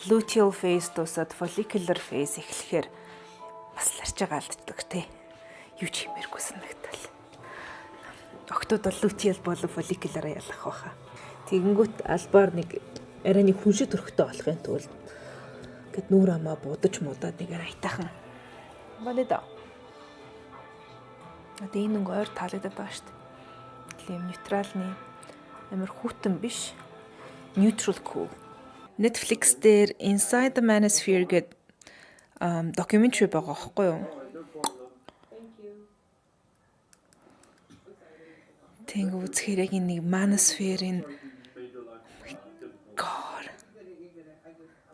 luteal phase дуусаад follicular phase эхлэхээр бас ларч байгаа алддаг тий. Юу ч хиймээргүй санагдал. Октод бол luteal болон follicular ялах байхаа. Тэгэнгүүт албаар нэг арай нэг хүншид төрхтэй болохын тулд гэт нүүр амаа будаж мудаад нэг айтайхан байна да. Одоо энэ нэг ойр таалагдаад байгаа шүү дээ. Тийм нейтралны амар хүүтэн биш. Neutral cool. Netflix дээр Inside the Manosphere гэдэг documentary байгаа байхгүй юу? Тэг үзэхээр яг нэг Manosphere-ийн God.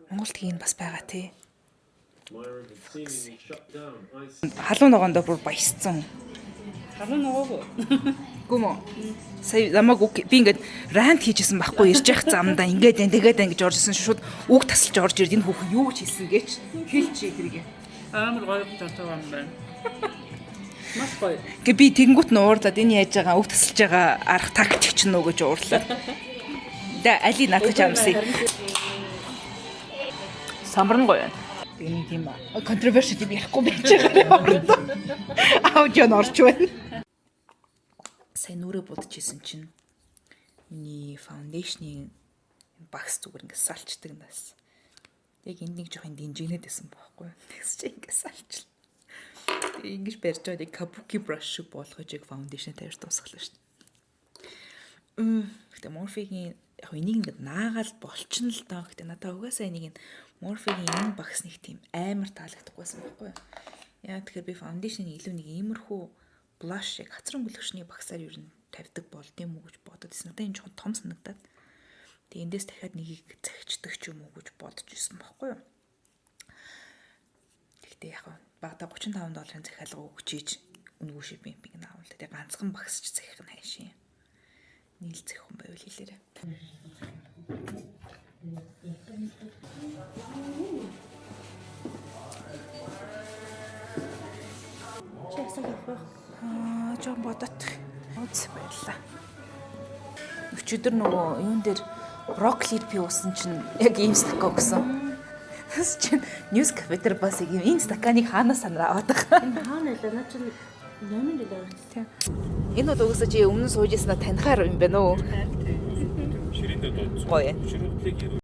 Монголд ийм бас байгаа тий. Халуун ногоондоо бүр баясцсан. Халуун ногоог. Гүм үү? Сая намайг би ингээд рант хийжсэн байхгүй ирж явах замдаа ингээд тэгээд гэж оржсэн шууд үг тасалж орж ирд энэ хүүхэн юу гэж хэлсэн гэж хэлчихээ тэрийг. Амар гоё тартаа юм байна. Маш гоё. Гэ би тэгэнгүүт нь уурлаад энэ яаж байгаа үг тасалж байгаа арга тактик ч нөө гэж уурлаа. Да али надад чамсыг. Самбарн гоё. Энэ тийм ба. Controversial юм ярихгүй байж байгаа. Аудио норч байна. Сайн нүрэ будчихсэн чинь миний фаундейшны багс зүгээр ингээд салчдаг нас. Яг энд нэг жоохон динжигнээд байсан байхгүй юу? Тэгс чи ингээд салчлаа. Ингэж барьж байгаа нэг kabuki brush шиг болгож яг фаундейшн тавьж дуусгалаа шүү дээ. Гэтэ Morphe-гийн яг энийг ингээд наагаал болчихно л даа. Гэтэ надад угаасаа энийг Morphe-гийн энэ багс нэг тийм амар таалагдахгүйсэн байхгүй юу? Яа тэгэхээр би фаундейшны илүү нэг иймэрхүү blush яг хацран гөлөгчний багсаар юу н тавьдаг болд юм уу гэж бодод байсан. Надад энэ жоохон том санагдаад. Тэгээ эндээс дахиад нэгийг захичдаг ч юм уу гэж бодож ирсэн байхгүй юу? Тэгтээ яг багада $35 захиалга өгч ийж үнгүү шипинг наавал тэгээ ганцхан багсч захих нь хайшин. Нийлцэх хүн байвал хэлээрэй. Чэксэн гэх жоо бодот үз байлаа. Өчигдөр нөгөө юун дээр брокколид пиусан чинь яг ийм стакан өгсөн. Тэс чинь News Cafe дээр бас ийм энэ стаканыг хаанаас санаа аваад байгаа. Энэ хаана л наа чинь номын дээр байгаа. Энэ бол угсаа чи өмнө суужсанаа танихаар юм байна уу? Ширэндээ дуудсан. Гоё.